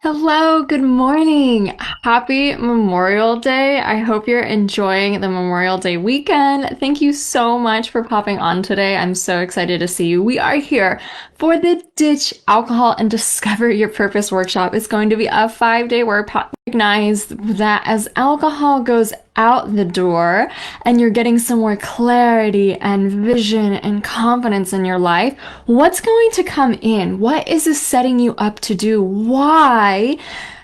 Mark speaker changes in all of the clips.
Speaker 1: Hello, good morning. Happy Memorial Day. I hope you're enjoying the Memorial Day weekend. Thank you so much for popping on today. I'm so excited to see you. We are here for the Ditch Alcohol and Discover Your Purpose workshop. It's going to be a 5-day workshop. Recognize that as alcohol goes out the door and you're getting some more clarity and vision and confidence in your life, what's going to come in? What is this setting you up to do? Why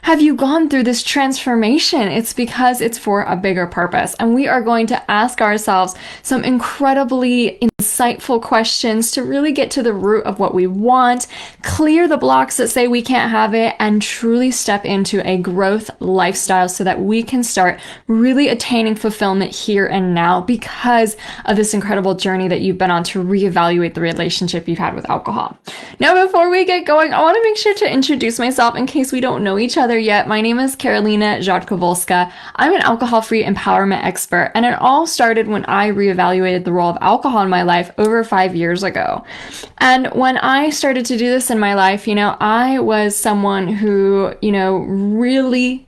Speaker 1: have you gone through this transformation? It's because it's for a bigger purpose. And we are going to ask ourselves some incredibly insightful questions to really get to the root of what we want, clear the blocks that say we can't have it, and truly step into a growth lifestyle so that we can start really attaining fulfillment here and now because of this incredible journey that you've been on to reevaluate the relationship you've had with alcohol. Now, before we get going, I want to make sure to introduce myself in case we don't know each other yet. My name is Karolina Rzadkowska. I'm an alcohol-free empowerment expert, and it all started when I reevaluated the role of alcohol in my life over 5 years ago. And when I started to do this in my life, I was someone who,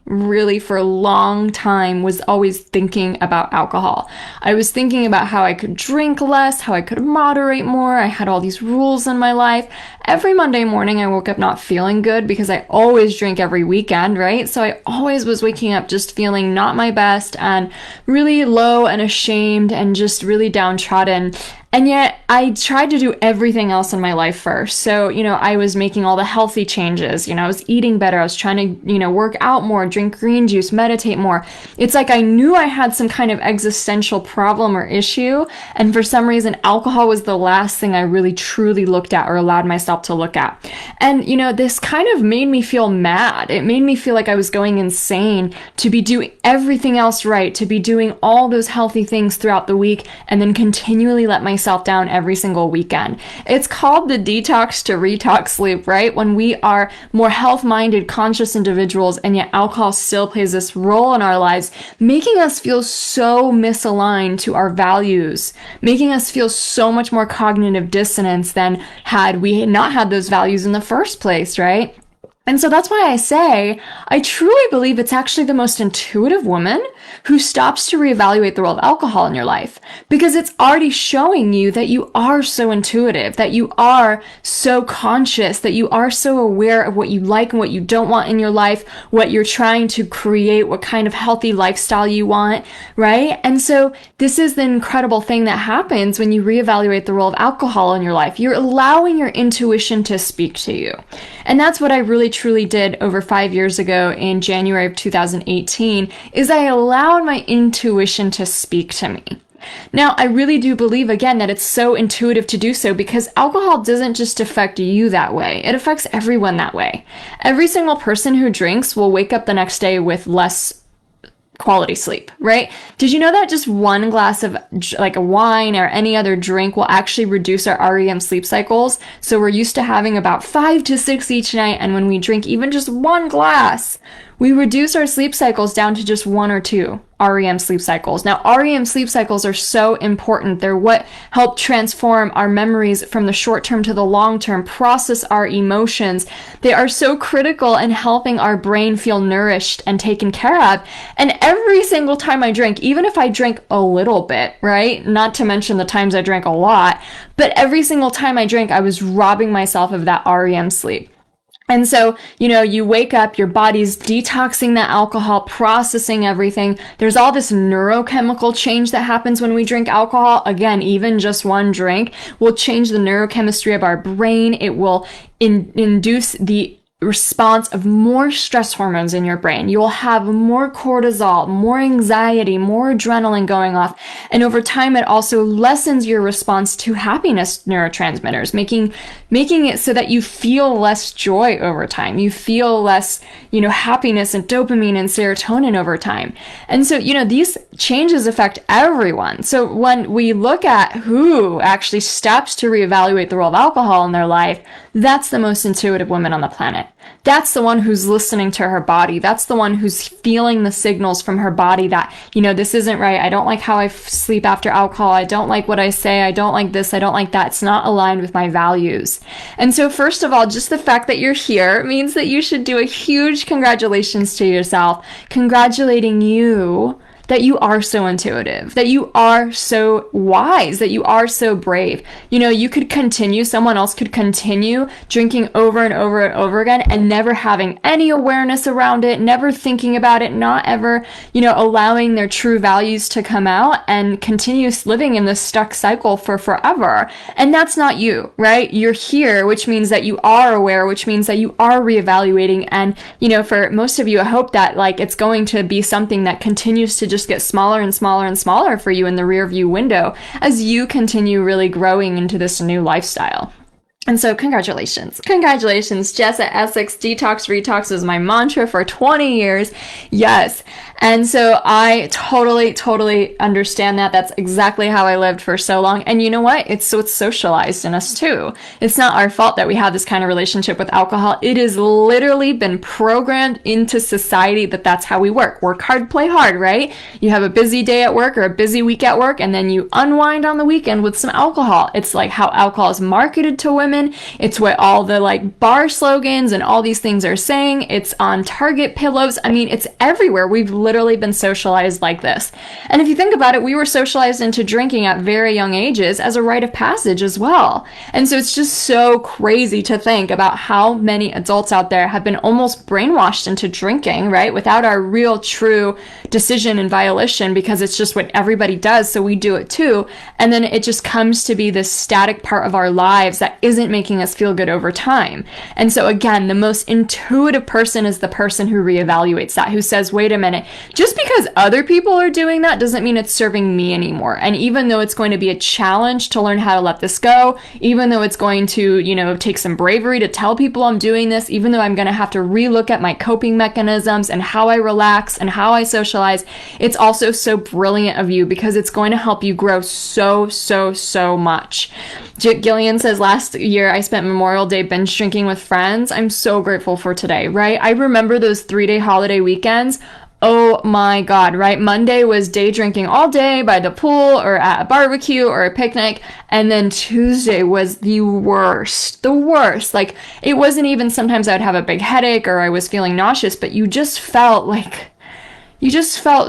Speaker 1: really for a long time was always thinking about alcohol. I was thinking about how I could drink less, how I could moderate more. I had all these rules in my life. Every Monday morning, I woke up not feeling good because I always drink every weekend, right? So I always was waking up just feeling not my best and really low and ashamed and just really downtrodden. And yet I tried to do everything else in my life first. So, I was making all the healthy changes. I was eating better. I was trying to, work out more, drink green juice, meditate more. It's like I knew I had some kind of existential problem or issue. And for some reason, alcohol was the last thing I really truly looked at or allowed myself to look at. And, this kind of made me feel mad. It made me feel like I was going insane to be doing everything else right, to be doing all those healthy things throughout the week and then continually let myself down every single weekend. It's called the detox to retox loop, right? When we are more health-minded, conscious individuals, and yet alcohol still plays this role in our lives, making us feel so misaligned to our values, making us feel so much more cognitive dissonance than had we not had those values in the first place, right? And so that's why I say I truly believe it's actually the most intuitive woman who stops to reevaluate the role of alcohol in your life, because it's already showing you that you are so intuitive, that you are so conscious, that you are so aware of what you like and what you don't want in your life, what you're trying to create, what kind of healthy lifestyle you want, right? And so this is the incredible thing that happens when you reevaluate the role of alcohol in your life. You're allowing your intuition to speak to you. And that's what I really truly did over 5 years ago in January of 2018, is I allowed my intuition to speak to me. Now, I really do believe, again, that it's so intuitive to do so because alcohol doesn't just affect you that way. It affects everyone that way. Every single person who drinks will wake up the next day with less quality sleep, right? Did you know that just one glass of like a wine or any other drink will actually reduce our REM sleep cycles? So we're used to having about 5 to 6 each night, and when we drink even just one glass, we reduce our sleep cycles down to just 1 or 2 REM sleep cycles. Now, REM sleep cycles are so important. They're what help transform our memories from the short term to the long term, process our emotions. They are so critical in helping our brain feel nourished and taken care of. And every single time I drink, even if I drink a little bit, right? Not to mention the times I drank a lot, but every single time I drank, I was robbing myself of that REM sleep. And so, you wake up, your body's detoxing the alcohol, processing everything. There's all this neurochemical change that happens when we drink alcohol. Again, even just one drink will change the neurochemistry of our brain. It will induce the response of more stress hormones in your brain. You will have more cortisol, more anxiety, more adrenaline going off. And over time, it also lessens your response to happiness neurotransmitters, making it so that you feel less joy over time. You feel less, happiness and dopamine and serotonin over time. And so, these changes affect everyone. So when we look at who actually steps to reevaluate the role of alcohol in their life, that's the most intuitive woman on the planet. That's the one who's listening to her body. That's the one who's feeling the signals from her body that, this isn't right. I don't like how I sleep after alcohol. I don't like what I say. I don't like this. I don't like that. It's not aligned with my values. And so first of all, just the fact that you're here means that you should do a huge congratulations to yourself, congratulating you that you are so intuitive, that you are so wise, that you are so brave. You could continue, someone else could continue drinking over and over and over again and never having any awareness around it, never thinking about it, not ever, allowing their true values to come out and continue living in this stuck cycle for forever. And that's not you, right? You're here, which means that you are aware, which means that you are reevaluating. And, for most of you, I hope that it's going to be something that continues to just get smaller and smaller and smaller for you in the rear view window as you continue really growing into this new lifestyle. And so congratulations. Congratulations. Jess at Essex. Detox Retox is my mantra for 20 years. Yes. And so I totally understand that. That's exactly how I lived for so long. And you know what? It's socialized in us too. It's not our fault that we have this kind of relationship with alcohol. It has literally been programmed into society that that's how we work. Work hard, play hard, right? You have a busy day at work or a busy week at work, and then you unwind on the weekend with some alcohol. It's like how alcohol is marketed to women. It's what all the bar slogans and all these things are saying. It's on Target pillows. I mean, it's everywhere. We've literally been socialized like this. And if you think about it, we were socialized into drinking at very young ages as a rite of passage as well. And so it's just so crazy to think about how many adults out there have been almost brainwashed into drinking, right? Without our real true decision and violation, because it's just what everybody does. So we do it too. And then it just comes to be this static part of our lives that isn't making us feel good over time. And so again, the most intuitive person is the person who reevaluates that, who says, wait a minute, just because other people are doing that doesn't mean it's serving me anymore. And even though it's going to be a challenge to learn how to let this go, even though it's going to, take some bravery to tell people I'm doing this, even though I'm going to have to relook at my coping mechanisms and how I relax and how I socialize, it's also so brilliant of you because it's going to help you grow so much. Gillian says, last year I spent Memorial Day binge drinking with friends. I'm so grateful for today, right? I remember those 3-day holiday weekends. Oh my God, right? Monday was day drinking all day by the pool or at a barbecue or a picnic. And then Tuesday was the worst. It wasn't even sometimes I would have a big headache or I was feeling nauseous, but you just felt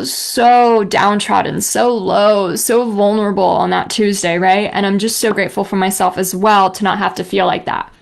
Speaker 1: so downtrodden, so low, so vulnerable on that Tuesday, right? And I'm just so grateful for myself as well to not have to feel like that.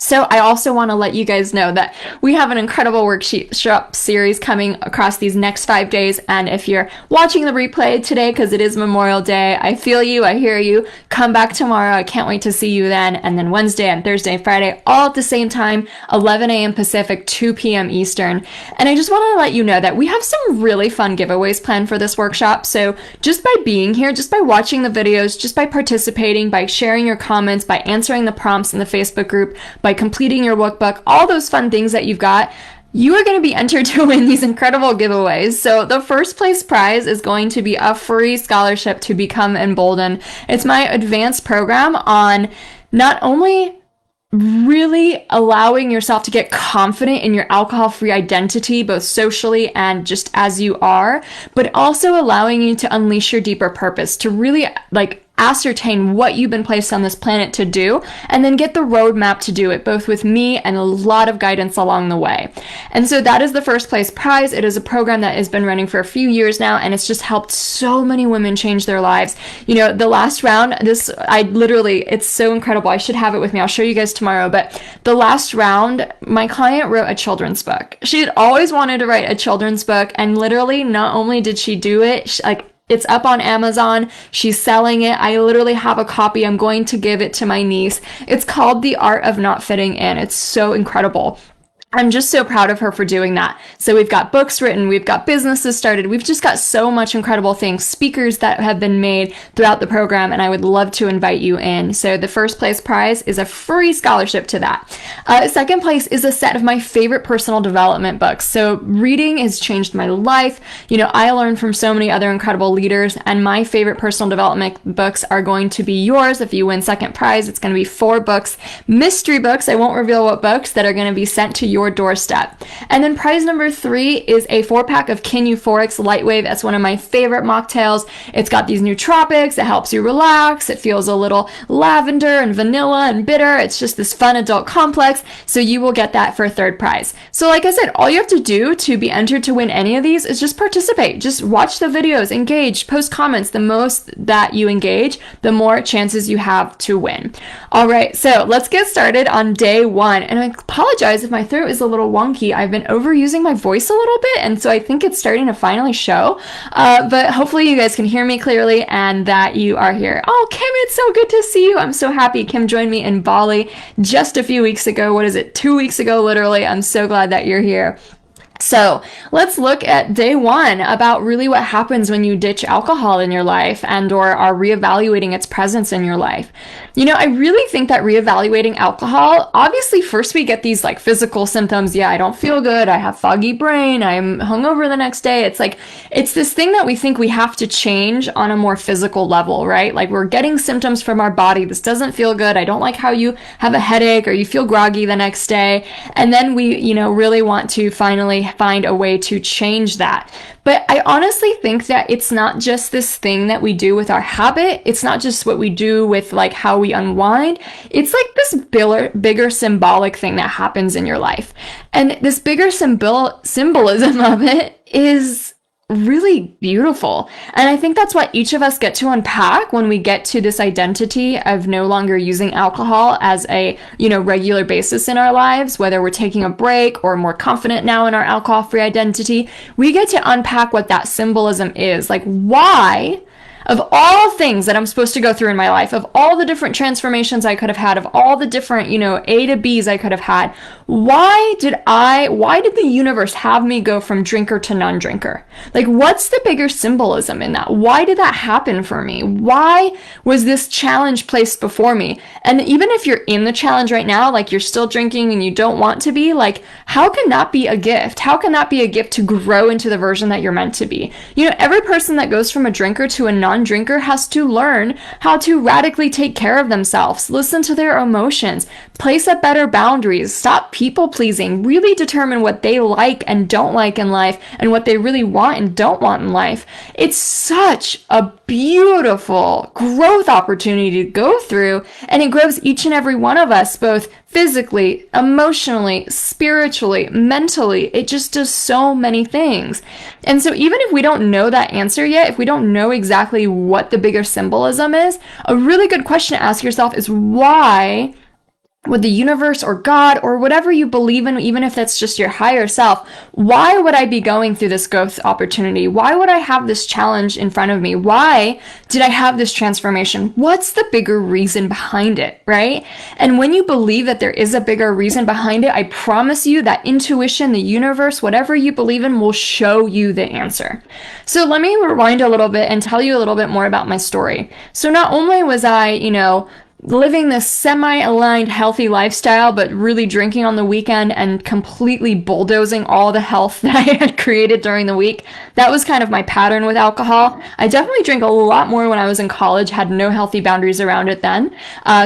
Speaker 1: So I also want to let you guys know that we have an incredible workshop series coming across these next 5 days. And if you're watching the replay today, because it is Memorial Day, I feel you, I hear you. Come back tomorrow. I can't wait to see you then. And then Wednesday and Thursday and Friday, all at the same time, 11 a.m. Pacific, 2 p.m. Eastern. And I just want to let you know that we have some really fun giveaways planned for this workshop. So just by being here, just by watching the videos, just by participating, by sharing your comments, by answering the prompts in the Facebook group, by completing your workbook, all those fun things that you've got, you are going to be entered to win these incredible giveaways. So the first place prize is going to be a free scholarship to Become Emboldened. It's my advanced program on not only really allowing yourself to get confident in your alcohol-free identity, both socially and just as you are, but also allowing you to unleash your deeper purpose, to really ascertain what you've been placed on this planet to do, and then get the roadmap to do it, both with me and a lot of guidance along the way. And so that is the first place prize. It is a program that has been running for a few years now, and it's just helped so many women change their lives. The last round, it's so incredible. I should have it with me. I'll show you guys tomorrow. But the last round, my client wrote a children's book. She had always wanted to write a children's book, and literally not only did she do it, it's up on Amazon. She's selling it. I literally have a copy. I'm going to give it to my niece. It's called The Art of Not Fitting In. It's so incredible. I'm just so proud of her for doing that. So we've got books written, we've got businesses started, we've just got so much incredible things, speakers that have been made throughout the program, and I would love to invite you in. So the first place prize is a free scholarship to that. Second place is a set of my favorite personal development books. So reading has changed my life. I learned from so many other incredible leaders, and my favorite personal development books are going to be yours. If you win second prize, it's going to be 4 books, mystery books. I won't reveal what books, that are going to be sent to your your doorstep. And then prize number 3 is a 4-pack of Kin Euphorics Lightwave. That's one of my favorite mocktails. It's got these nootropics. It helps you relax. It feels a little lavender and vanilla and bitter. It's just this fun adult complex. So you will get that for 3rd prize. So like I said, all you have to do to be entered to win any of these is just participate. Just watch the videos, engage, post comments. The most that you engage, the more chances you have to win. All right, so let's get started on day 1. And I apologize if my throat is a little wonky. I've been overusing my voice a little bit, and so I think it's starting to finally show. But hopefully you guys can hear me clearly and that you are here. Oh, Kim, it's so good to see you. I'm so happy. Kim joined me in Bali just a few weeks ago. What is it? 2 weeks ago, literally. I'm so glad that you're here. So let's look at day 1 about really what happens when you ditch alcohol in your life and or are reevaluating its presence in your life. You know, I really think that reevaluating alcohol, obviously first we get these like physical symptoms. Yeah, I don't feel good. I have foggy brain. I'm hungover the next day. It's like, it's this thing that we think we have to change on a more physical level, right? Like we're getting symptoms from our body. This doesn't feel good. I don't like how you have a headache or you feel groggy the next day. And then we, you know, really want to finally find a way to change that. But I honestly think that it's not just this thing that we do with our habit. It's not just what we do with like how we unwind. It's like this bigger symbolic thing that happens in your life. And this bigger symbolism of it is really beautiful. And I think that's what each of us get to unpack when we get to this identity of no longer using alcohol as a, you know, regular basis in our lives, whether we're taking a break or more confident now in our alcohol-free identity. We get to unpack what that symbolism is. Like, why, of all things that I'm supposed to go through in my life, of all the different transformations I could have had, of all the different, you know, A to B's I could have had, why did the universe have me go from drinker to non-drinker? Like, what's the bigger symbolism in that? Why did that happen for me? Why was this challenge placed before me? And even if you're in the challenge right now, like you're still drinking and you don't want to be, like, how can that be a gift? How can that be a gift to grow into the version that you're meant to be? You know, every person that goes from a drinker to a non-drinker has to learn how to radically take care of themselves, listen to their emotions, place up better boundaries, stop people pleasing, really determine what they like and don't like in life and what they really want and don't want in life. It's such a beautiful growth opportunity to go through, and it grows each and every one of us, both physically, emotionally, spiritually, mentally. It just does so many things. And so even if we don't know that answer yet, if we don't know exactly what the bigger symbolism is, a really good question to ask yourself is, why would the universe or God or whatever you believe in, even if that's just your higher self, why would I be going through this growth opportunity? Why would I have this challenge in front of me? Why did I have this transformation? What's the bigger reason behind it, right? And when you believe that there is a bigger reason behind it, I promise you that intuition, the universe, whatever you believe in will show you the answer. So let me rewind a little bit and tell you a little bit more about my story. So not only was I, you know, living this semi-aligned healthy lifestyle, but really drinking on the weekend and completely bulldozing all the health that I had created during the week. That was kind of my pattern with alcohol. I definitely drank a lot more when I was in college, had no healthy boundaries around it then.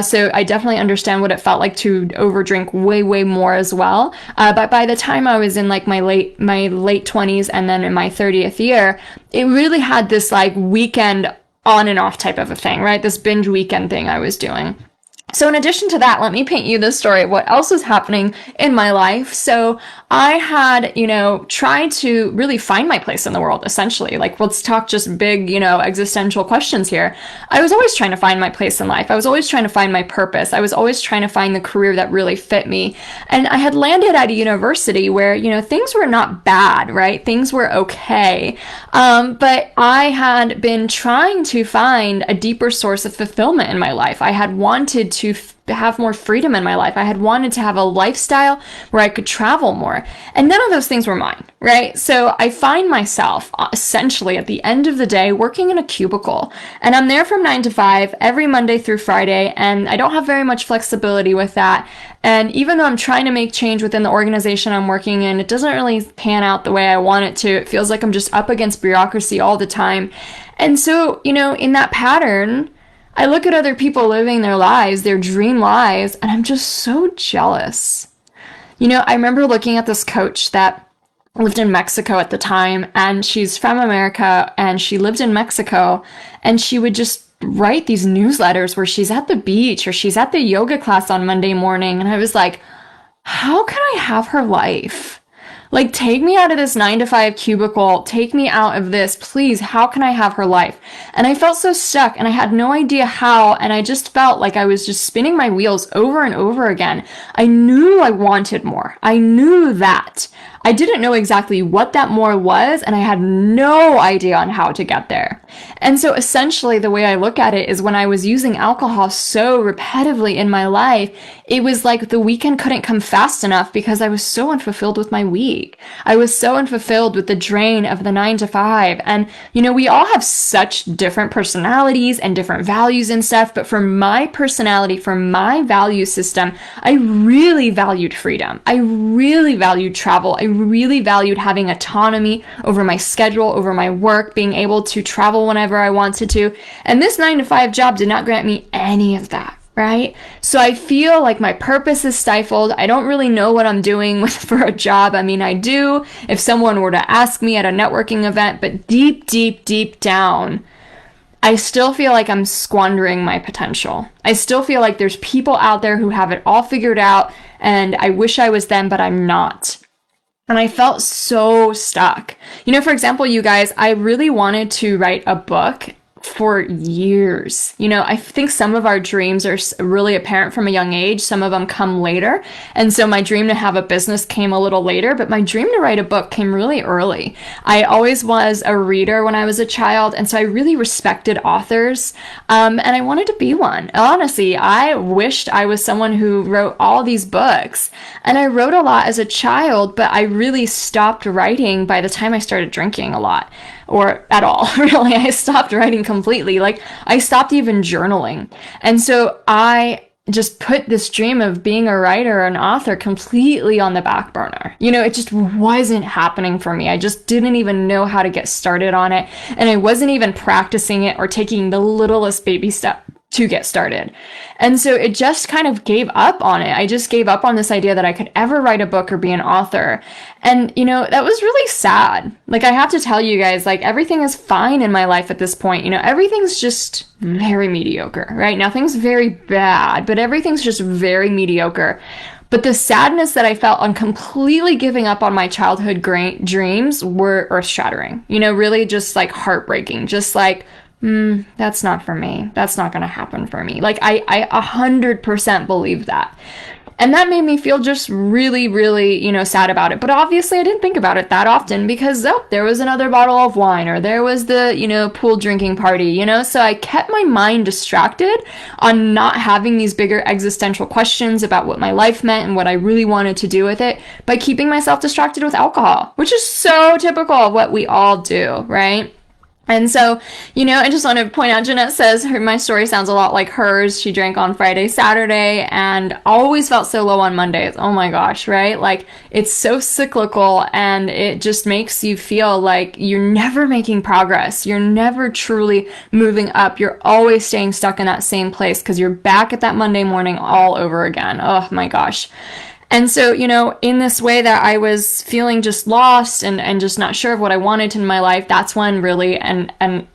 Speaker 1: So I definitely understand what it felt like to overdrink way, way more as well. But by the time I was in like my late 20s and then in my 30th year, it really had this like weekend on and off type of a thing, right? This binge weekend thing I was doing. So in addition to that, let me paint you the story of what else was happening in my life. So I had, you know, tried to really find my place in the world, essentially. Like, let's talk just big, you know, existential questions here. I was always trying to find my place in life. I was always trying to find my purpose. I was always trying to find the career that really fit me. And I had landed at a university where, you know, things were not bad, right? Things were okay. But I had been trying to find a deeper source of fulfillment in my life. I had wanted to have more freedom in my life. I had wanted to have a lifestyle where I could travel more. And none of those things were mine, right? So I find myself essentially at the end of the day working in a cubicle. And I'm there from 9 to 5 every Monday through Friday. And I don't have very much flexibility with that. And even though I'm trying to make change within the organization I'm working in, it doesn't really pan out the way I want it to. It feels like I'm just up against bureaucracy all the time. And so, you know, in that pattern, I look at other people living their lives, their dream lives, and I'm just so jealous. I remember looking at this coach that lived in Mexico at the time, and she's from America and she lived in Mexico, and she would just write these newsletters where she's at the beach or she's at the yoga class on Monday morning. And I was like, how can I have her life? Like, take me out of this 9 to 5 cubicle. Take me out of this, please. How can I have her life? And I felt so stuck and I had no idea how. And I just felt like I was just spinning my wheels over and over again. I knew I wanted more. I knew that. I didn't know exactly what that more was, and I had no idea on how to get there. And so essentially the way I look at it is when I was using alcohol so repetitively in my life, it was like the weekend couldn't come fast enough because I was so unfulfilled with my week. I was so unfulfilled with the drain of the 9 to 5. And, we all have such different personalities and different values and stuff. But for my personality, for my value system, I really valued freedom. I really valued travel. I really valued having autonomy over my schedule, over my work, being able to travel whenever I wanted to. And this 9 to 5 job did not grant me any of that. Right? So I feel like my purpose is stifled. I don't really know what I'm doing for a job. I mean, I do if someone were to ask me at a networking event, but deep, deep, deep down, I still feel like I'm squandering my potential. I still feel like there's people out there who have it all figured out, and I wish I was them, but I'm not. And I felt so stuck. For example, you guys, I really wanted to write a book for years. I think some of our dreams are really apparent from a young age. Some of them come later. And so my dream to have a business came a little later, but my dream to write a book came really early. I always was a reader when I was a child, and so I really respected authors. And I wanted to be one. Honestly, I wished I was someone who wrote all these books. And I wrote a lot as a child, but I really stopped writing by the time I started drinking a lot. Or at all, really. I stopped writing completely. Like, I stopped even journaling. And so I just put this dream of being a writer or an author completely on the back burner. It just wasn't happening for me. I just didn't even know how to get started on it. And I wasn't even practicing it or taking the littlest baby step to get started. And so it just kind of gave up on it. I just gave up on this idea that I could ever write a book or be an author. And, that was really sad. Like, I have to tell you guys, like, everything is fine in my life at this point. Everything's just very mediocre, right? Nothing's very bad, but everything's just very mediocre. But the sadness that I felt on completely giving up on my childhood dreams were earth-shattering. Really just like heartbreaking. Just like, that's not for me. That's not going to happen for me. Like, I 100% believe that. And that made me feel just really, really, sad about it. But obviously I didn't think about it that often because, there was another bottle of wine or there was the, pool drinking party, So I kept my mind distracted on not having these bigger existential questions about what my life meant and what I really wanted to do with it by keeping myself distracted with alcohol, which is so typical of what we all do, right? And so, I just want to point out, Jeanette says my story sounds a lot like hers. She drank on Friday, Saturday, and always felt so low on Mondays. Oh my gosh, right? Like, it's so cyclical, and it just makes you feel like you're never making progress. You're never truly moving up. You're always staying stuck in that same place because you're back at that Monday morning all over again. Oh my gosh. And so, in this way that I was feeling just lost and just not sure of what I wanted in my life, that's when really an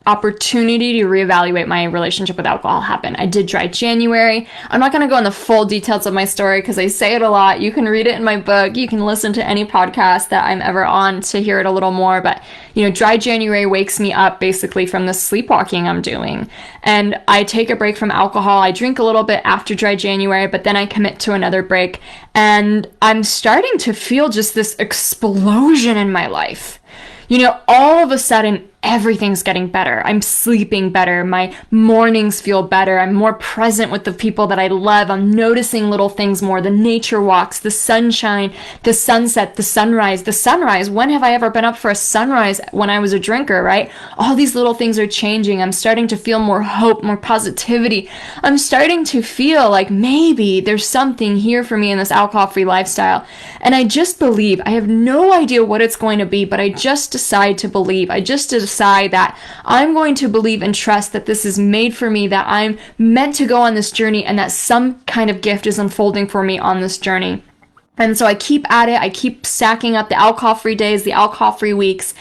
Speaker 1: opportunity to reevaluate my relationship with alcohol happened. I did Dry January. I'm not going to go in the full details of my story because I say it a lot. You can read it in my book. You can listen to any podcast that I'm ever on to hear it a little more. But, Dry January wakes me up basically from the sleepwalking I'm doing. And I take a break from alcohol. I drink a little bit after Dry January, but then I commit to another break. And I'm starting to feel just this explosion in my life. All of a sudden, everything's getting better. I'm sleeping better. My mornings feel better. I'm more present with the people that I love. I'm noticing little things more. The nature walks, the sunshine, the sunset, the sunrise. The sunrise. When have I ever been up for a sunrise when I was a drinker, right? All these little things are changing. I'm starting to feel more hope, more positivity. I'm starting to feel like maybe there's something here for me in this alcohol-free lifestyle. And I just believe. I have no idea what it's going to be, but I just decide to believe. I just decide that I'm going to believe and trust that this is made for me, that I'm meant to go on this journey, and that some kind of gift is unfolding for me on this journey. And so I keep at it. I keep stacking up the alcohol-free days, the alcohol-free weeks.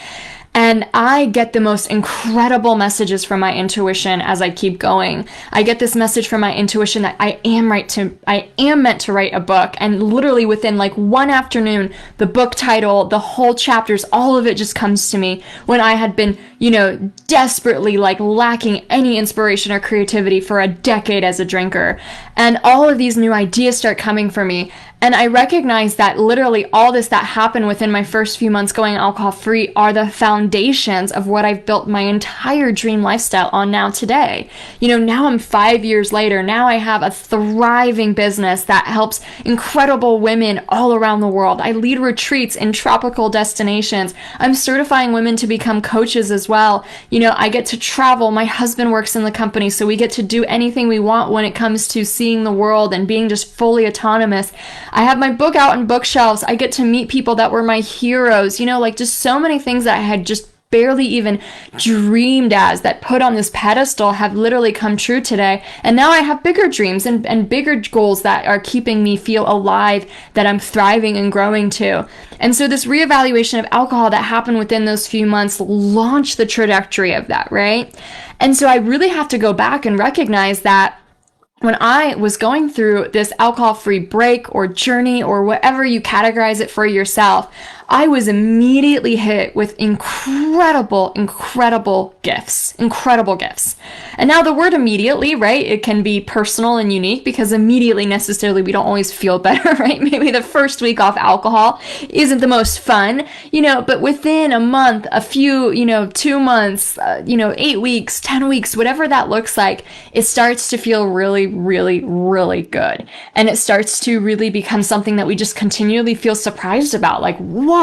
Speaker 1: And I get the most incredible messages from my intuition as I keep going. I get this message from my intuition that I am meant to write a book. And literally within like one afternoon, the book title, the whole chapters, all of it just comes to me when I had been, desperately like lacking any inspiration or creativity for a decade as a drinker. And all of these new ideas start coming for me. And I recognize that literally all this that happened within my first few months going alcohol free are the foundations of what I've built my entire dream lifestyle on now today. Now I'm 5 years later. Now I have a thriving business that helps incredible women all around the world. I lead retreats in tropical destinations. I'm certifying women to become coaches as well. I get to travel. My husband works in the company, so we get to do anything we want when it comes to seeing the world and being just fully autonomous. I have my book out on bookshelves. I get to meet people that were my heroes, just so many things that I had just barely even dreamed as that put on this pedestal have literally come true today. And now I have bigger dreams and bigger goals that are keeping me feel alive, that I'm thriving and growing to. And so this reevaluation of alcohol that happened within those few months launched the trajectory of that, right? And so I really have to go back and recognize that when I was going through this alcohol-free break or journey or whatever you categorize it for yourself, I was immediately hit with incredible gifts. And now the word immediately, right? It can be personal and unique because immediately necessarily we don't always feel better, right? Maybe the first week off alcohol isn't the most fun, but within a month, a few, 2 months, 8 weeks, 10 weeks, whatever that looks like, it starts to feel really, really, really good. And it starts to really become something that we just continually feel surprised about. Like, whoa,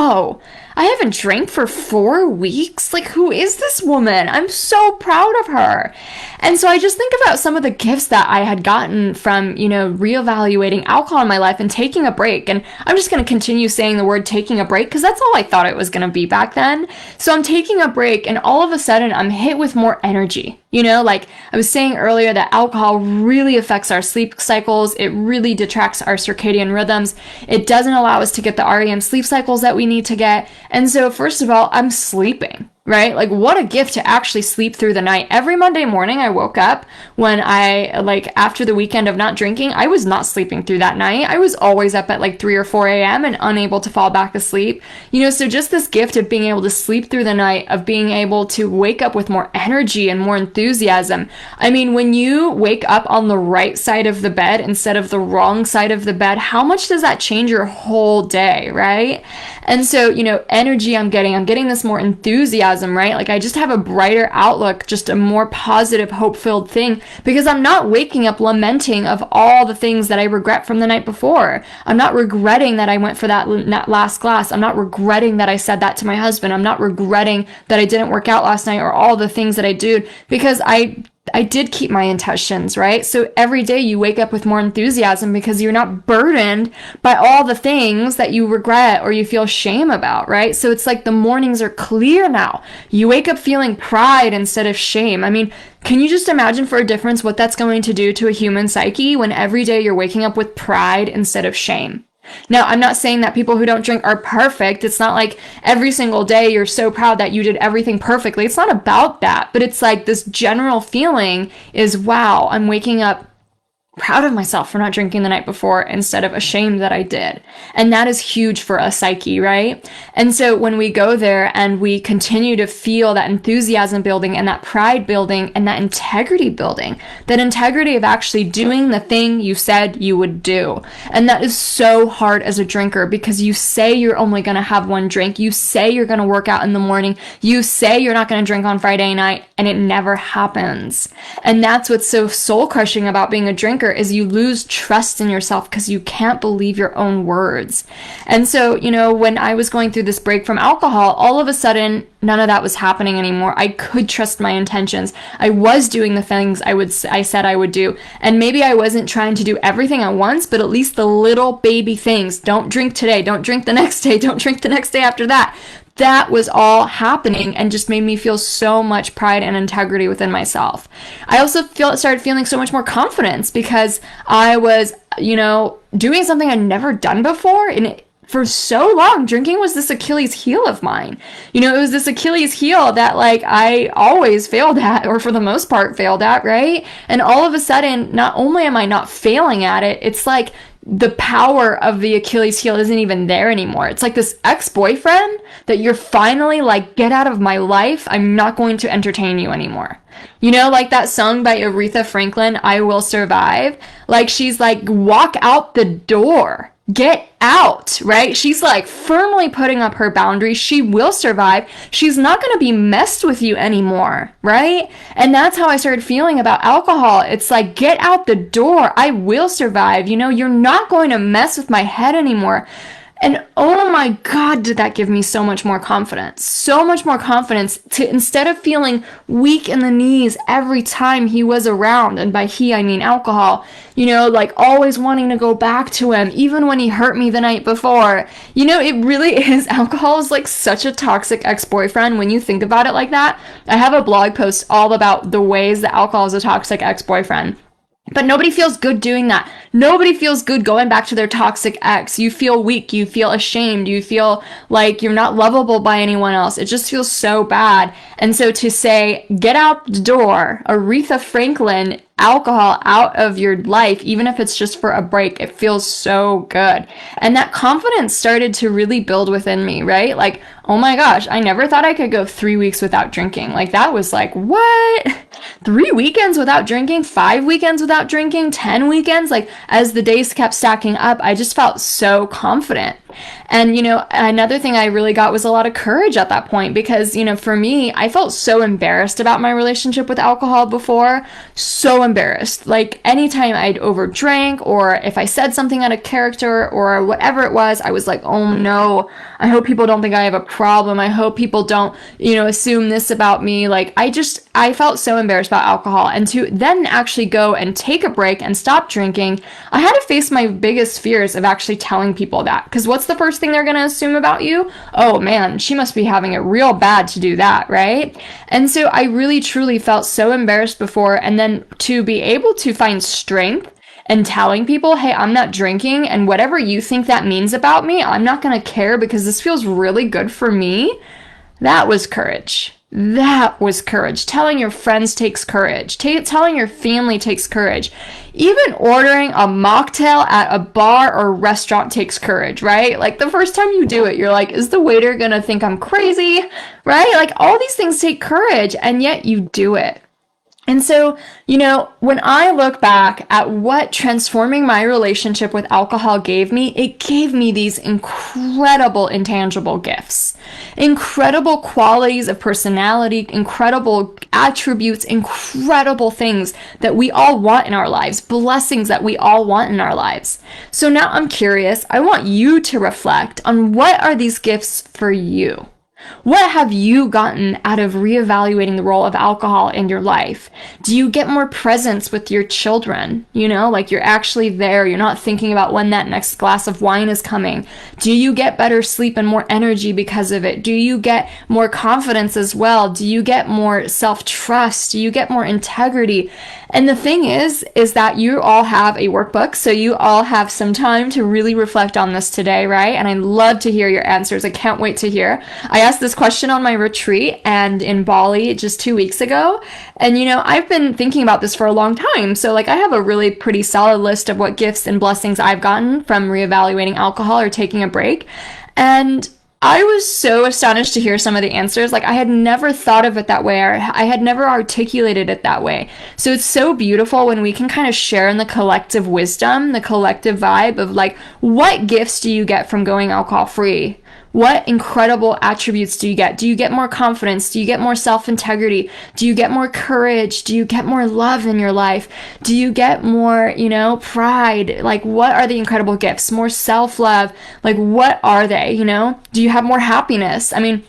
Speaker 1: I haven't drank for 4 weeks. Like, who is this woman? I'm so proud of her. And so I just think about some of the gifts that I had gotten from, reevaluating alcohol in my life and taking a break. And I'm just going to continue saying the word taking a break because that's all I thought it was going to be back then. So I'm taking a break and all of a sudden I'm hit with more energy. Like I was saying earlier, that alcohol really affects our sleep cycles. It really detracts our circadian rhythms. It doesn't allow us to get the REM sleep cycles that we need to get. And so first of all, I'm sleeping, right? Like what a gift to actually sleep through the night. Every Monday morning I woke up when after the weekend of not drinking, I was not sleeping through that night. I was always up at 3 or 4 a.m. and unable to fall back asleep. So just this gift of being able to sleep through the night, of being able to wake up with more energy and more enthusiasm. I mean, when you wake up on the right side of the bed instead of the wrong side of the bed, how much does that change your whole day, right? And so, energy I'm getting this more enthusiasm, right? Like I just have a brighter outlook, just a more positive, hope-filled thing because I'm not waking up lamenting of all the things that I regret from the night before. I'm not regretting that I went for that last glass. I'm not regretting that I said that to my husband. I'm not regretting that I didn't work out last night or all the things that I did because I did keep my intentions, right? So every day you wake up with more enthusiasm because you're not burdened by all the things that you regret or you feel shame about, right? So it's like the mornings are clear now. You wake up feeling pride instead of shame. I mean, can you just imagine for a difference what that's going to do to a human psyche when every day you're waking up with pride instead of shame? Now, I'm not saying that people who don't drink are perfect. It's not like every single day you're so proud that you did everything perfectly. It's not about that, but it's like this general feeling is, wow, I'm waking up proud of myself for not drinking the night before instead of ashamed that I did. And that is huge for a psyche, right? And so when we go there and we continue to feel that enthusiasm building and that pride building and that integrity building, that integrity of actually doing the thing you said you would do. And that is so hard as a drinker because you say you're only going to have one drink. You say you're going to work out in the morning. You say you're not going to drink on Friday night and it never happens. And that's what's so soul crushing about being a drinker is you lose trust in yourself because you can't believe your own words. And so, when I was going through this break from alcohol, all of a sudden, none of that was happening anymore. I could trust my intentions. I was doing the things I said I would do. And maybe I wasn't trying to do everything at once, but at least the little baby things. Don't drink today. Don't drink the next day. Don't drink the next day after that. that was all happening and just made me feel so much pride and integrity within myself. I also started feeling so much more confidence because I was, doing something I'd never done before. And for so long, drinking was this Achilles heel of mine. It was this Achilles heel that like I always failed at, or for the most part failed at, right? And all of a sudden, not only am I not failing at it, it's like the power of the Achilles heel isn't even there anymore. It's like this ex-boyfriend that you're finally like, get out of my life. I'm not going to entertain you anymore. Like that song by Aretha Franklin, I Will Survive. Like she's like, walk out the door. Get out, right? She's like firmly putting up her boundaries. She will survive. She's not going to be messed with you anymore, right? And that's how I started feeling about alcohol. It's like, get out the door. I will survive. You're not going to mess with my head anymore. And oh my God, did that give me so much more confidence. So much more confidence to, instead of feeling weak in the knees every time he was around, and by he, I mean alcohol, like always wanting to go back to him, even when he hurt me the night before. It really is, alcohol is like such a toxic ex-boyfriend when you think about it like that. I have a blog post all about the ways that alcohol is a toxic ex-boyfriend. But nobody feels good doing that. Nobody feels good going back to their toxic ex. You feel weak. You feel ashamed. You feel like you're not lovable by anyone else. It just feels so bad. And so to say, get out the door, Aretha Franklin, alcohol out of your life, even if it's just for a break, it feels so good. And that confidence started to really build within me, right? Like, oh my gosh, I never thought I could go 3 weeks without drinking. Like that was like, what? 3 weekends without drinking, 5 weekends without drinking, 10 weekends. Like as the days kept stacking up, I just felt so confident. And, another thing I really got was a lot of courage at that point because, for me, I felt so embarrassed about my relationship with alcohol before. So embarrassed. Like anytime I'd overdrank or if I said something out of character or whatever it was, I was like, oh no, I hope people don't think I have a problem. I hope people don't, assume this about me. Like I felt so embarrassed about alcohol. And to then actually go and take a break and stop drinking, I had to face my biggest fears of actually telling people that. Because what's the first thing they're going to assume about you? Oh man, she must be having it real bad to do that, right? And so I really truly felt so embarrassed before. And then to be able to find strength and telling people, hey, I'm not drinking, and whatever you think that means about me, I'm not going to care because this feels really good for me. That was courage. That was courage. Telling your friends takes courage. Telling your family takes courage. Even ordering a mocktail at a bar or restaurant takes courage, right? Like the first time you do it, you're like, is the waiter gonna think I'm crazy, right? Like all these things take courage, and yet you do it. And so, when I look back at what transforming my relationship with alcohol gave me, it gave me these incredible intangible gifts, incredible qualities of personality, incredible attributes, incredible things that we all want in our lives, blessings that we all want in our lives. So now I'm curious, I want you to reflect on what are these gifts for you? What have you gotten out of reevaluating the role of alcohol in your life? Do you get more presence with your children? Like you're actually there. You're not thinking about when that next glass of wine is coming. Do you get better sleep and more energy because of it? Do you get more confidence as well? Do you get more self-trust? Do you get more integrity? And the thing is that you all have a workbook, so you all have some time to really reflect on this today, right? And I'd love to hear your answers. I can't wait to hear. I asked this question on my retreat and in Bali just 2 weeks ago. And, I've been thinking about this for a long time. So like I have a really pretty solid list of what gifts and blessings I've gotten from reevaluating alcohol or taking a break. And I was so astonished to hear some of the answers. Like I had never thought of it that way, or I had never articulated it that way. So it's so beautiful when we can kind of share in the collective wisdom, the collective vibe of like, what gifts do you get from going alcohol free? What incredible attributes do you get? Do you get more confidence? Do you get more self-integrity? Do you get more courage? Do you get more love in your life? Do you get more, pride? Like, what are the incredible gifts? More self-love? Like, what are they, Do you have more happiness? I mean,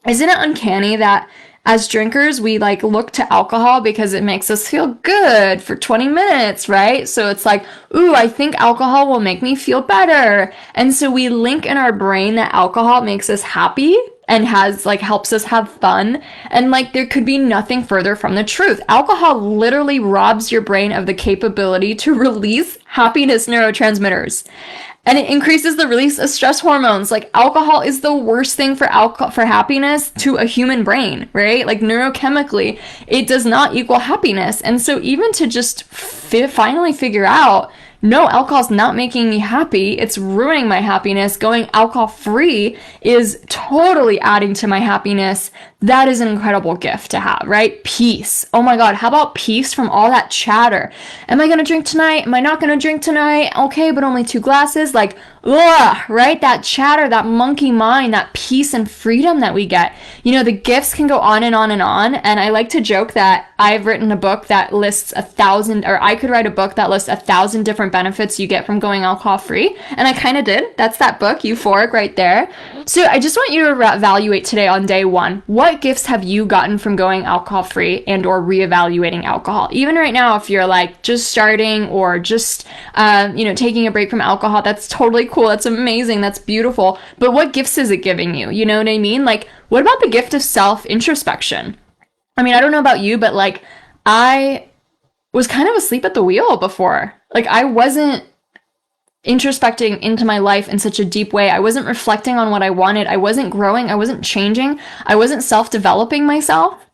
Speaker 1: isn't it uncanny that as drinkers, we like look to alcohol because it makes us feel good for 20 minutes, right? So it's like, ooh, I think alcohol will make me feel better. And so we link in our brain that alcohol makes us happy. and has like helps us have fun, and like there could be nothing further from the truth. Alcohol literally robs your brain of the capability to release happiness neurotransmitters, and it increases the release of stress hormones. Like alcohol is the worst thing for happiness to a human brain, right? Like neurochemically, it does not equal happiness. And so even to just finally figure out, no, alcohol's not making me happy, it's ruining my happiness, going alcohol free is totally adding to my happiness. That is an incredible gift to have, right? Peace. Oh my God, how about peace from all that chatter? Am I gonna drink tonight? Am I not gonna drink tonight? Okay, but only 2 glasses. Like, ugh, right? That chatter, that monkey mind, that peace and freedom that we get. You know, the gifts can go on and on and on. And I like to joke that I've written a book that lists 1,000, or I could write a book that lists 1,000 different benefits you get from going alcohol free. And I kind of did. That's that book, Euphoric, right there. So I just want you to evaluate today on day 1. What gifts have you gotten from going alcohol free and or reevaluating alcohol? Even right now, if you're like just starting or just, taking a break from alcohol, that's totally cool. That's amazing. That's beautiful. But what gifts is it giving you? You know what I mean? Like, what about the gift of self-introspection? I mean, I don't know about you, but like, I was kind of asleep at the wheel before. Like, I wasn't introspecting into my life in such a deep way. I wasn't reflecting on what I wanted. I wasn't growing. I wasn't changing. I wasn't self-developing myself.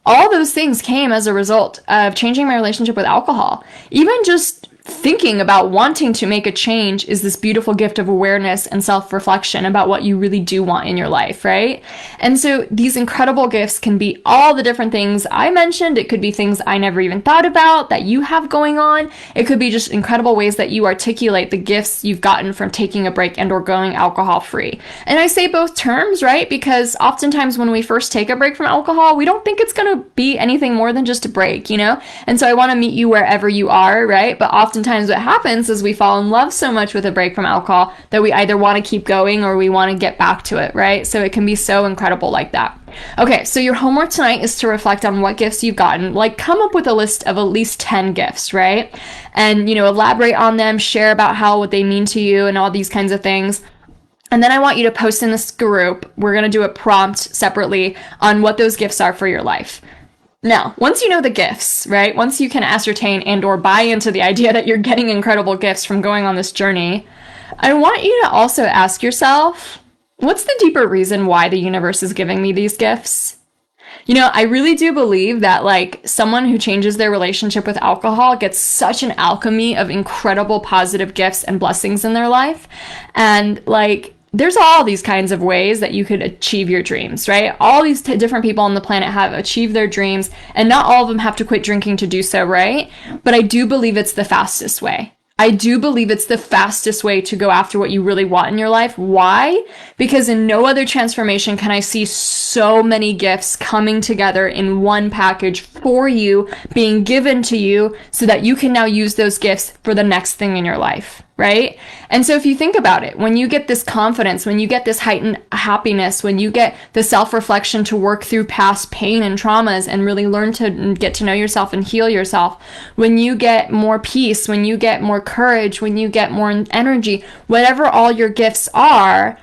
Speaker 1: All those things came as a result of changing my relationship with alcohol. Even just thinking about wanting to make a change is this beautiful gift of awareness and self-reflection about what you really do want in your life, right? And so these incredible gifts can be all the different things I mentioned. It could be things I never even thought about that you have going on. It could be just incredible ways that you articulate the gifts you've gotten from taking a break and or going alcohol free. And I say both terms, right? Because oftentimes when we first take a break from alcohol, we don't think it's going to be anything more than just a break, you know? And so I want to meet you wherever you are, right? But oftentimes what happens is we fall in love so much with a break from alcohol that we either want to keep going or we want to get back to it, right? So it can be so incredible like that. Okay, so your homework tonight is to reflect on what gifts you've gotten. Like, come up with a list of at least 10 gifts, right? And, elaborate on them, share about what they mean to you and all these kinds of things. And then I want you to post in this group. We're going to do a prompt separately on what those gifts are for your life. Now, once you know the gifts, right? Once you can ascertain and or buy into the idea that you're getting incredible gifts from going on this journey, I want you to also ask yourself, what's the deeper reason why the universe is giving me these gifts? I really do believe that like someone who changes their relationship with alcohol gets such an alchemy of incredible positive gifts and blessings in their life. And like, there's all these kinds of ways that you could achieve your dreams, right? All these different people on the planet have achieved their dreams, and not all of them have to quit drinking to do so, right? But I do believe it's the fastest way. I do believe it's the fastest way to go after what you really want in your life. Why? Because in no other transformation can I see so many gifts coming together in one package for you, being given to you so that you can now use those gifts for the next thing in your life, right? And so if you think about it, when you get this confidence, when you get this heightened happiness, when you get the self-reflection to work through past pain and traumas and really learn to get to know yourself and heal yourself, when you get more peace, when you get more courage, when you get more energy, whatever all your gifts are,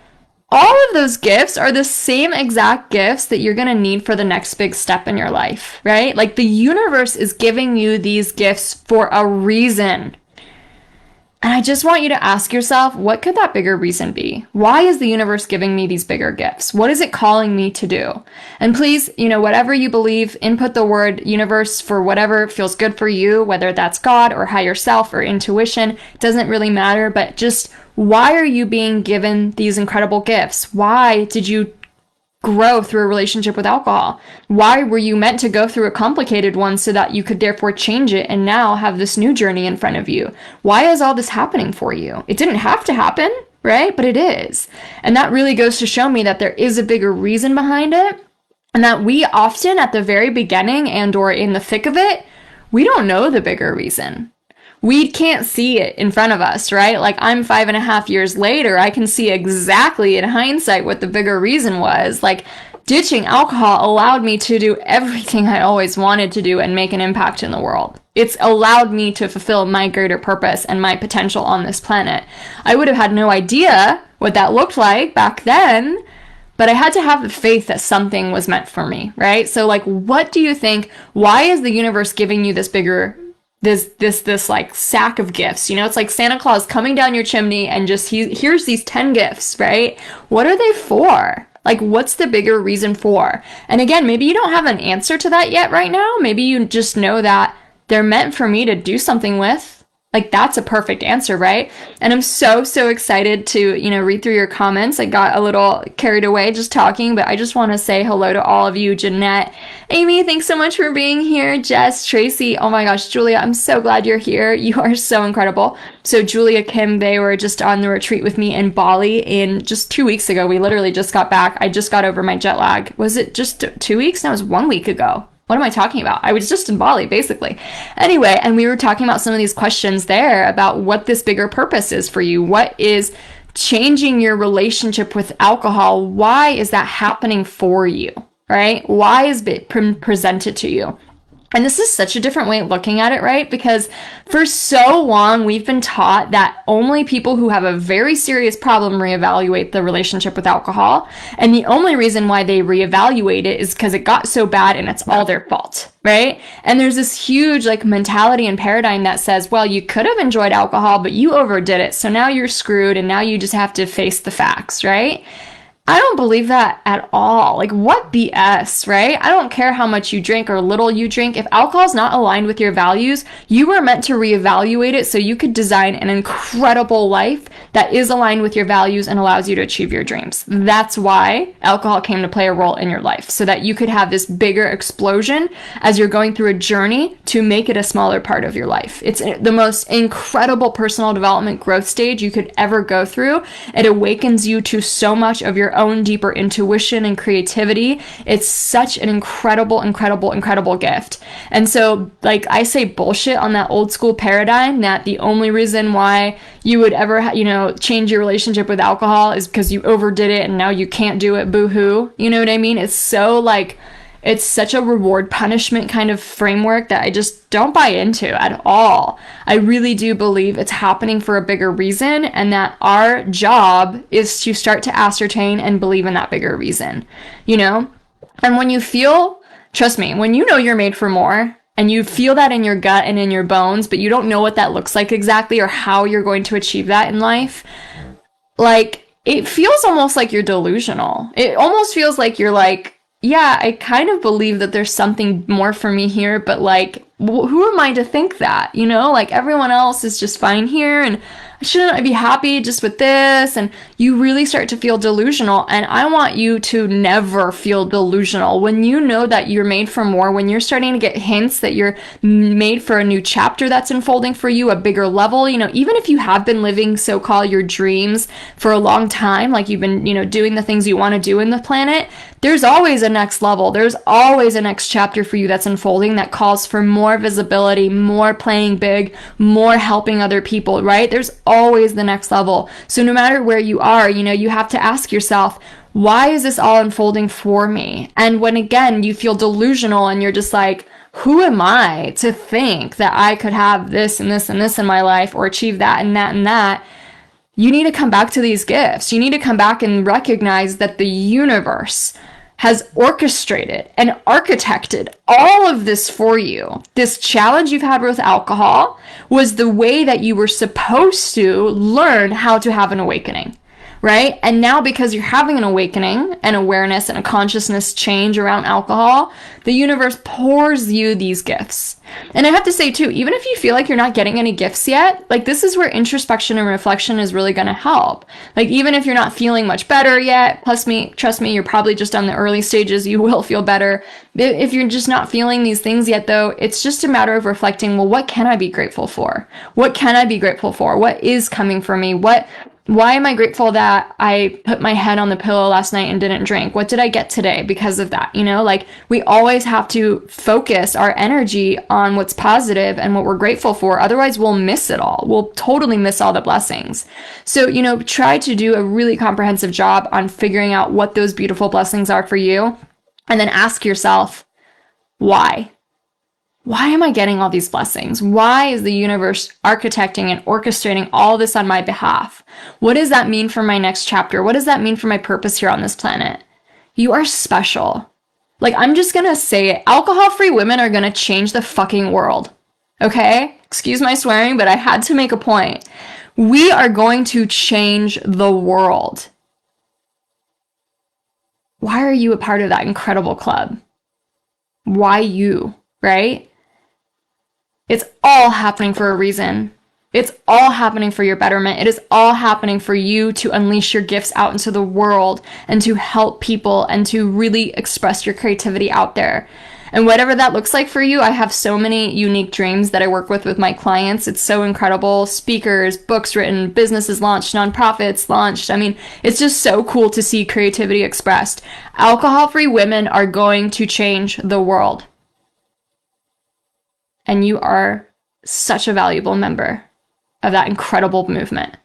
Speaker 1: all of those gifts are the same exact gifts that you're going to need for the next big step in your life, right? Like the universe is giving you these gifts for a reason. And I just want you to ask yourself, what could that bigger reason be? Why is the universe giving me these bigger gifts? What is it calling me to do? And please, whatever you believe, input the word universe for whatever feels good for you, whether that's God or higher self or intuition, it doesn't really matter, but just why are you being given these incredible gifts? Why did you grow through a relationship with alcohol? Why were you meant to go through a complicated one so that you could therefore change it and now have this new journey in front of you? Why is all this happening for you? It didn't have to happen, right? But it is. And that really goes to show me that there is a bigger reason behind it, and that we often at the very beginning and or in the thick of it, we don't know the bigger reason. We can't see it in front of us, right? Like I'm 5.5 years later, I can see exactly in hindsight what the bigger reason was. Like ditching alcohol allowed me to do everything I always wanted to do and make an impact in the world. It's allowed me to fulfill my greater purpose and my potential on this planet. I would have had no idea what that looked like back then, but I had to have the faith that something was meant for me, right? So like, what do you think? Why is the universe giving you this like sack of gifts? You know, it's like Santa Claus coming down your chimney and just here's these 10 gifts, right? What are they for? Like, what's the bigger reason for? And again, maybe you don't have an answer to that yet right now. Maybe you just know that they're meant for me to do something with. Like, that's a perfect answer, right? And I'm so excited to, read through your comments. I got a little carried away just talking, but I just want to say hello to all of you. Jeanette, Amy, thanks so much for being here. Jess, Tracy, oh my gosh, Julia, I'm so glad you're here. You are so incredible. So Julia, Kim, they were just on the retreat with me in Bali in just 2 weeks ago. We literally just got back. I just got over my jet lag. Was it just 2 weeks? No, it was 1 week ago. What am I talking about? I was just in Bali, basically. Anyway, and we were talking about some of these questions there about what this bigger purpose is for you. What is changing your relationship with alcohol? Why is that happening for you, right? Why is it presented to you? And this is such a different way of looking at it, right? Because for so long, we've been taught that only people who have a very serious problem reevaluate the relationship with alcohol. And the only reason why they reevaluate it is because it got so bad and it's all their fault, right? And there's this huge like mentality and paradigm that says, well, you could have enjoyed alcohol, but you overdid it. So now you're screwed and now you just have to face the facts, right? I don't believe that at all. Like, what BS, right? I don't care how much you drink or little you drink. If alcohol is not aligned with your values, you were meant to reevaluate it so you could design an incredible life that is aligned with your values and allows you to achieve your dreams. That's why alcohol came to play a role in your life, so that you could have this bigger explosion as you're going through a journey to make it a smaller part of your life. It's the most incredible personal development growth stage you could ever go through. It awakens you to so much of your own deeper intuition and creativity. It's such an incredible gift. And so, like, I say bullshit on that old school paradigm that the only reason why you would ever, change your relationship with alcohol is because you overdid it and now you can't do it, boo-hoo. You know what I mean? It's so like, it's such a reward punishment kind of framework that I just don't buy into at all. I really do believe it's happening for a bigger reason, and that our job is to start to ascertain and believe in that bigger reason, And when you feel, trust me, when you know you're made for more, and you feel that in your gut and in your bones, but you don't know what that looks like exactly or how you're going to achieve that in life, like, it feels almost like you're delusional. It almost feels like you're like, yeah, I kind of believe that there's something more for me here, but like, who am I to think that? Like, everyone else is just fine here, and shouldn't I be happy just with this? And you really start to feel delusional. And I want you to never feel delusional. When you know that you're made for more, when you're starting to get hints that you're made for a new chapter that's unfolding for you, a bigger level, even if you have been living so-called your dreams for a long time, like you've been, doing the things you want to do in the planet, there's always a next level. There's always a next chapter for you that's unfolding that calls for more visibility, more playing big, more helping other people, right? There's always the next level. So no matter where you are, you have to ask yourself, why is this all unfolding for me? And when again, you feel delusional and you're just like, who am I to think that I could have this and this and this in my life, or achieve that and that and that? You need to come back to these gifts. You need to come back and recognize that the universe has orchestrated and architected all of this for you. This challenge you've had with alcohol was the way that you were supposed to learn how to have an awakening, right? And now, because you're having an awakening, an awareness, and a consciousness change around alcohol, the universe pours you these gifts. And I have to say too, even if you feel like you're not getting any gifts yet, like, this is where introspection and reflection is really going to help. Like, even if you're not feeling much better yet, trust me, you're probably just on the early stages, you will feel better. If you're just not feeling these things yet though, it's just a matter of reflecting, well, what can I be grateful for? What can I be grateful for? What is coming for me? Why am I grateful that I put my head on the pillow last night and didn't drink? What did I get today because of that? Like, we always have to focus our energy on what's positive and what we're grateful for. Otherwise, we'll miss it all. We'll totally miss all the blessings. So, try to do a really comprehensive job on figuring out what those beautiful blessings are for you. And then ask yourself, why? Why am I getting all these blessings? Why is the universe architecting and orchestrating all this on my behalf? What does that mean for my next chapter? What does that mean for my purpose here on this planet? You are special. Like, I'm just gonna say it. Alcohol-free women are gonna change the fucking world. Okay? Excuse my swearing, but I had to make a point. We are going to change the world. Why are you a part of that incredible club? Why you, right? It's all happening for a reason. It's all happening for your betterment. It is all happening for you to unleash your gifts out into the world and to help people and to really express your creativity out there. And whatever that looks like for you, I have so many unique dreams that I work with my clients. It's so incredible. Speakers, books written, businesses launched, nonprofits launched. I mean, it's just so cool to see creativity expressed. Alcohol-free women are going to change the world. And you are such a valuable member of that incredible movement.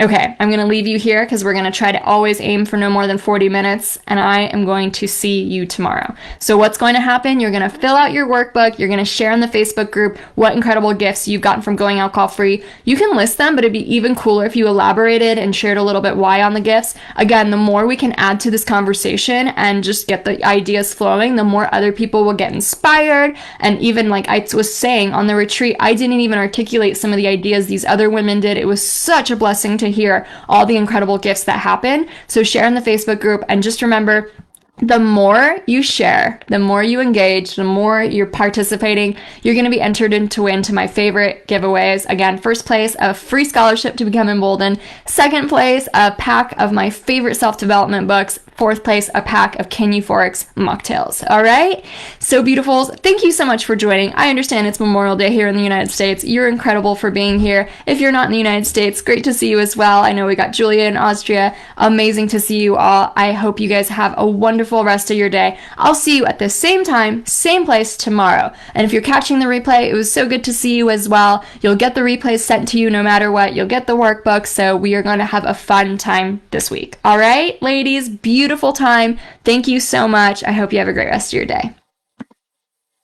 Speaker 1: Okay, I'm going to leave you here because we're going to try to always aim for no more than 40 minutes, and I am going to see you tomorrow. So what's going to happen? You're going to fill out your workbook. You're going to share in the Facebook group what incredible gifts you've gotten from going alcohol free. You can list them, but it'd be even cooler if you elaborated and shared a little bit why on the gifts. Again, the more we can add to this conversation and just get the ideas flowing, the more other people will get inspired. And even like I was saying on the retreat, I didn't even articulate some of the ideas these other women did. It was such a blessing to hear all the incredible gifts that happen. So share in the Facebook group, and just remember, the more you share, the more you engage, the more you're participating, you're going to be entered in to win to my favorite giveaways. Again, first place, a free scholarship to become emboldened. Second place, a pack of my favorite self-development books. Fourth place, a pack of Ken Euphoric's mocktails. All right? So beautifuls, thank you so much for joining. I understand it's Memorial Day here in the United States. You're incredible for being here. If you're not in the United States, great to see you as well. I know we got Julia in Austria. Amazing to see you all. I hope you guys have a wonderful rest of your day. I'll see you at the same time, same place tomorrow. And if you're catching the replay, it was so good to see you as well. You'll get the replays sent to you no matter what. You'll get the workbook. So we are going to have a fun time this week. All right, ladies, beautiful time. Thank you so much. I hope you have a great rest of your day.